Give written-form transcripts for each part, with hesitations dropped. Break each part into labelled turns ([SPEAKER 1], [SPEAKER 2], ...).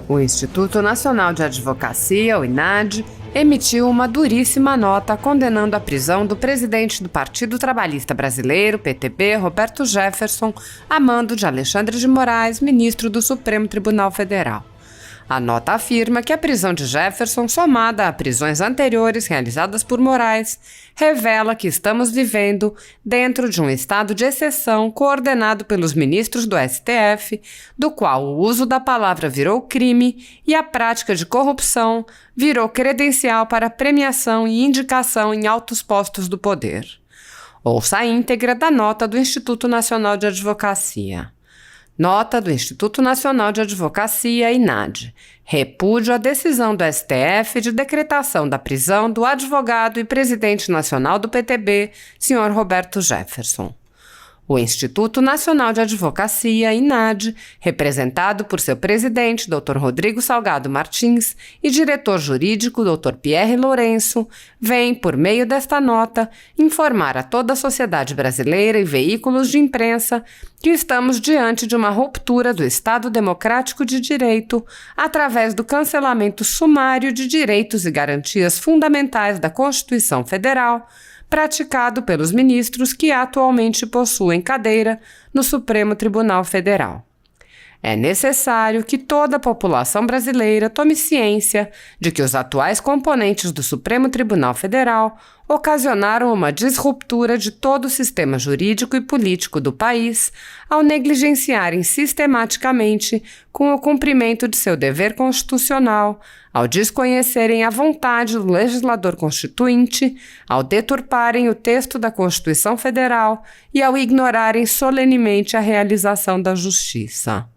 [SPEAKER 1] O Instituto Nacional de Advocacia, o INAD, emitiu uma duríssima nota condenando a prisão do presidente do Partido Trabalhista Brasileiro, PTB, Roberto Jefferson, a mando de Alexandre de Moraes, ministro do Supremo Tribunal Federal. A nota afirma que a prisão de Jefferson, somada a prisões anteriores realizadas por Moraes, revela que estamos vivendo dentro de um estado de exceção coordenado pelos ministros do STF, do qual o uso da palavra virou crime e a prática de corrupção virou credencial para premiação e indicação em altos postos do poder. Ouça a íntegra da nota do Instituto Nacional de Advocacia. Nota do Instituto Nacional de Advocacia, INAD. Repúdio à decisão do STF de decretação da prisão do advogado e presidente nacional do PTB, Sr. Roberto Jefferson. O Instituto Nacional de Advocacia, INAD, representado por seu presidente, Dr. Rodrigo Salgado Martins, e diretor jurídico, Dr. Pierre Lourenço, vem, por meio desta nota, informar a toda a sociedade brasileira e veículos de imprensa que estamos diante de uma ruptura do Estado Democrático de Direito através do cancelamento sumário de direitos e garantias fundamentais da Constituição Federal, praticado pelos ministros que atualmente possuem cadeira no Supremo Tribunal Federal. É necessário que toda a população brasileira tome ciência de que os atuais componentes do Supremo Tribunal Federal ocasionaram uma disruptura de todo o sistema jurídico e político do país ao negligenciarem sistematicamente com o cumprimento de seu dever constitucional, ao desconhecerem a vontade do legislador constituinte, ao deturparem o texto da Constituição Federal e ao ignorarem solenemente a realização da justiça.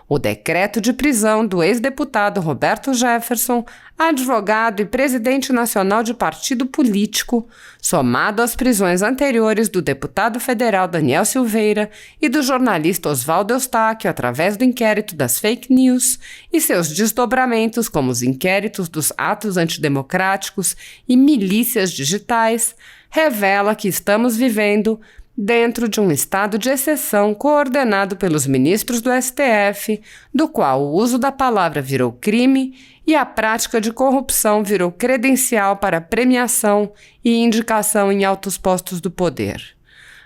[SPEAKER 1] O decreto de prisão do ex-deputado Roberto Jefferson, advogado e presidente nacional de partido político, somado às prisões anteriores do deputado federal Daniel Silveira e do jornalista Oswaldo Eustáquio através do inquérito das fake news e seus desdobramentos como os inquéritos dos atos antidemocráticos e milícias digitais, revela que estamos vivendo dentro de um estado de exceção coordenado pelos ministros do STF, do qual o uso da palavra virou crime e a prática de corrupção virou credencial para premiação e indicação em altos postos do poder.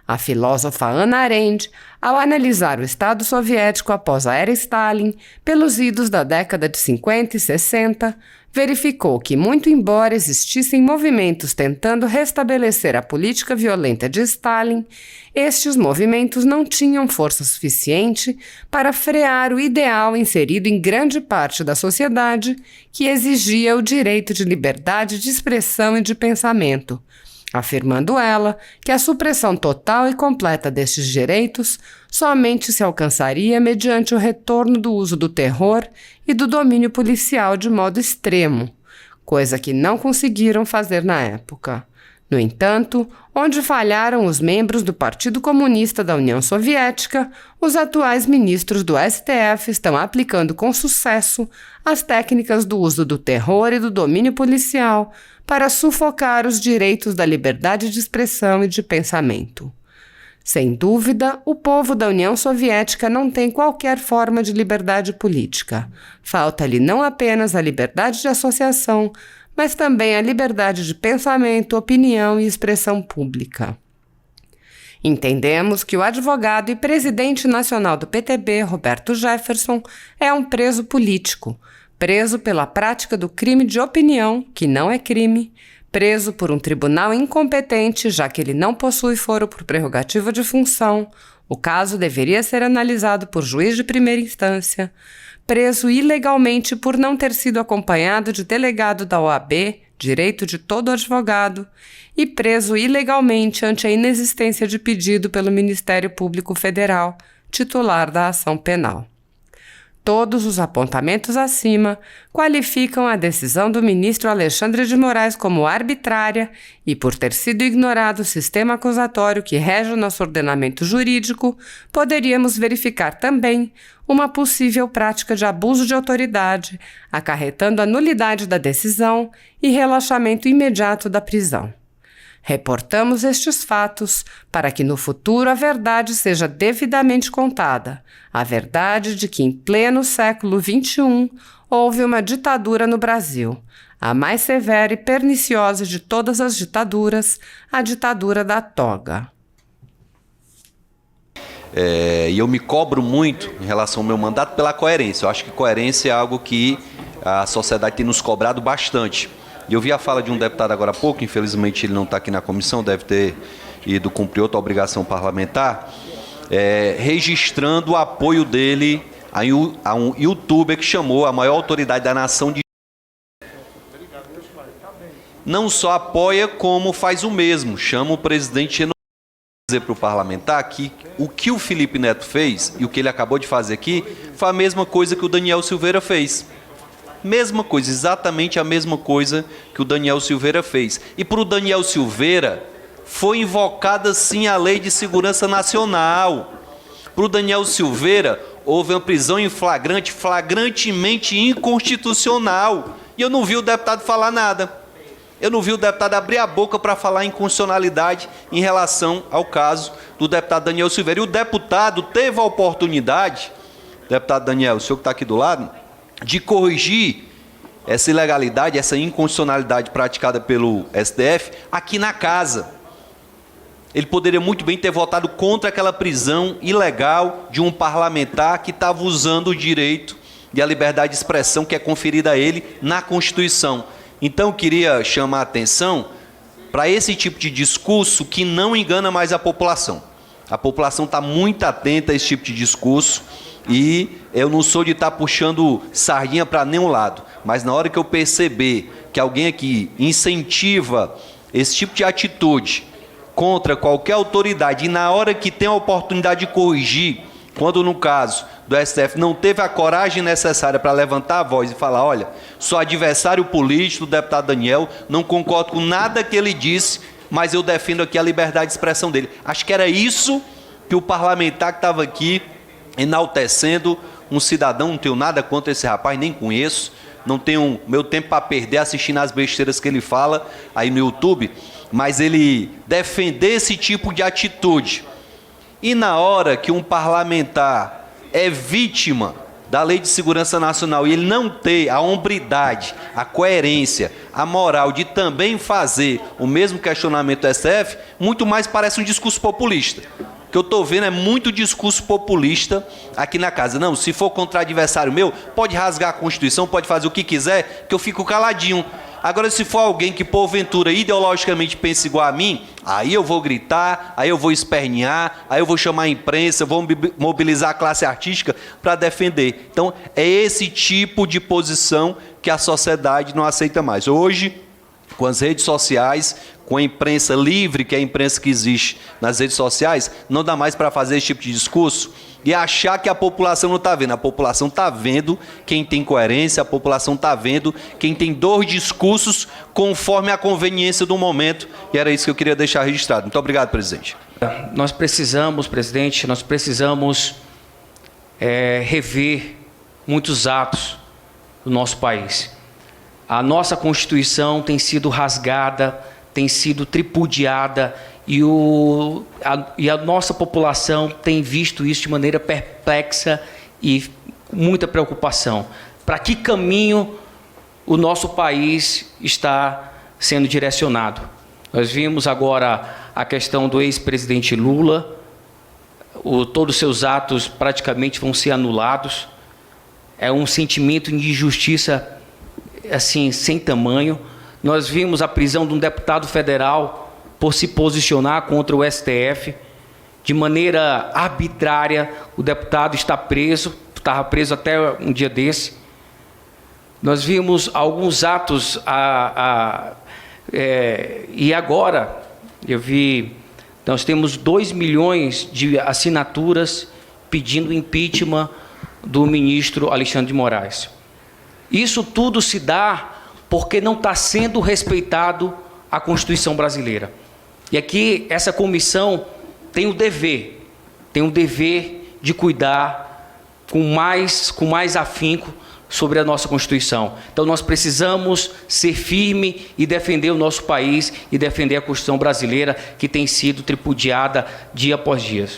[SPEAKER 1] A filósofa Hannah Arendt, ao analisar o Estado soviético após a era Stalin, pelos idos da década de 50 e 60, verificou que, muito embora existissem movimentos tentando restabelecer a política violenta de Stalin, estes movimentos não tinham força suficiente para frear o ideal inserido em grande parte da sociedade que exigia o direito de liberdade de expressão e de pensamento, afirmando ela que a supressão total e completa destes direitos somente se alcançaria mediante o retorno do uso do terror e do domínio policial de modo extremo, coisa que não conseguiram fazer na época. No entanto, onde falharam os membros do Partido Comunista da União Soviética, os atuais ministros do STF estão aplicando com sucesso as técnicas do uso do terror e do domínio policial para sufocar os direitos da liberdade de expressão e de pensamento. Sem dúvida, o povo da União Soviética não tem qualquer forma de liberdade política. Falta-lhe não apenas a liberdade de associação, mas também a liberdade de pensamento, opinião e expressão pública. Entendemos que o advogado e presidente nacional do PTB, Roberto Jefferson, é um preso político, preso pela prática do crime de opinião, que não é crime, preso por um tribunal incompetente, já que ele não possui foro por prerrogativa de função, o caso deveria ser analisado por juiz de primeira instância, preso ilegalmente por não ter sido acompanhado de delegado da OAB, direito de todo advogado, e preso ilegalmente ante a inexistência de pedido pelo Ministério Público Federal, titular da ação penal. Todos os apontamentos acima qualificam a decisão do ministro Alexandre de Moraes como arbitrária e, por ter sido ignorado o sistema acusatório que rege o nosso ordenamento jurídico, poderíamos verificar também uma possível prática de abuso de autoridade, acarretando a nulidade da decisão e relaxamento imediato da prisão. Reportamos estes fatos para que no futuro a verdade seja devidamente contada. A verdade de que em pleno século XXI houve uma ditadura no Brasil. A mais severa e perniciosa de todas as ditaduras, a ditadura da toga.
[SPEAKER 2] E eu me cobro muito em relação ao meu mandato pela coerência. Eu acho que coerência é algo que a sociedade tem nos cobrado bastante. E eu vi a fala de um deputado agora há pouco, infelizmente ele não está aqui na comissão, deve ter ido cumprir outra obrigação parlamentar, registrando o apoio dele a um youtuber que chamou a maior autoridade da nação de... Não só apoia, como faz o mesmo, chama o presidente dizer para o parlamentar que o que o Felipe Neto fez e o que ele acabou de fazer aqui foi a mesma coisa que o Daniel Silveira fez. Mesma coisa, exatamente a mesma coisa que o Daniel Silveira fez. E para o Daniel Silveira foi invocada sim a Lei de Segurança Nacional. Para o Daniel Silveira houve uma prisão em flagrante, flagrantemente inconstitucional. E eu não vi o deputado falar nada. Eu não vi o deputado abrir a boca para falar em constitucionalidade em relação ao caso do deputado Daniel Silveira. E o deputado teve a oportunidade, deputado Daniel, o senhor que está aqui do lado, de corrigir essa ilegalidade, essa inconstitucionalidade praticada pelo STF aqui na casa. Ele poderia muito bem ter votado contra aquela prisão ilegal de um parlamentar que estava usando o direito e a liberdade de expressão que é conferida a ele na Constituição. Então, eu queria chamar a atenção para esse tipo de discurso que não engana mais a população. A população está muito atenta a esse tipo de discurso e eu não sou de estar puxando sardinha para nenhum lado, mas na hora que eu perceber que alguém aqui incentiva esse tipo de atitude contra qualquer autoridade e na hora que tem a oportunidade de corrigir, quando no caso do STF não teve a coragem necessária para levantar a voz e falar, olha, sou adversário político do deputado Daniel, não concordo com nada que ele disse, mas eu defendo aqui a liberdade de expressão dele. Acho que era isso que o parlamentar que estava aqui enaltecendo um cidadão, não tenho nada contra esse rapaz, nem conheço, não tenho meu tempo para perder assistindo as besteiras que ele fala aí no YouTube, mas ele defender esse tipo de atitude. E na hora que um parlamentar é vítima da Lei de Segurança Nacional e ele não ter a hombridade, a coerência, a moral de também fazer o mesmo questionamento do STF, muito mais parece um discurso populista. O que eu estou vendo é muito discurso populista aqui na casa. Não, se for contra adversário meu, pode rasgar a Constituição, pode fazer o que quiser, que eu fico caladinho. Agora, se for alguém que, porventura, ideologicamente pensa igual a mim, aí eu vou gritar, aí eu vou espernear, aí eu vou chamar a imprensa, eu vou mobilizar a classe artística para defender. Então, é esse tipo de posição que a sociedade não aceita mais. Hoje, com as redes sociais, com a imprensa livre, que é a imprensa que existe nas redes sociais, não dá mais para fazer esse tipo de discurso e achar que a população não está vendo. A população está vendo quem tem coerência, a população está vendo quem tem dois discursos conforme a conveniência do momento, e era isso que eu queria deixar registrado. Muito obrigado, presidente.
[SPEAKER 3] Nós precisamos, presidente, rever muitos atos do nosso país. A nossa Constituição tem sido rasgada, tem sido tripudiada e a nossa população tem visto isso de maneira perplexa e com muita preocupação. Para que caminho o nosso país está sendo direcionado? Nós vimos agora a questão do ex-presidente Lula, todos os seus atos praticamente vão ser anulados. É um sentimento de injustiça assim, sem tamanho. Nós vimos a prisão de um deputado federal por se posicionar contra o STF. De maneira arbitrária, o deputado está preso, estava preso até um dia desse. Nós vimos alguns atos, e agora, nós temos 2 milhões de assinaturas pedindo impeachment do ministro Alexandre de Moraes. Isso tudo se dá porque não está sendo respeitado a Constituição brasileira. E aqui essa comissão tem o dever de cuidar com mais afinco sobre a nossa Constituição. Então nós precisamos ser firme e defender o nosso país e defender a Constituição brasileira, que tem sido tripudiada dia após dia.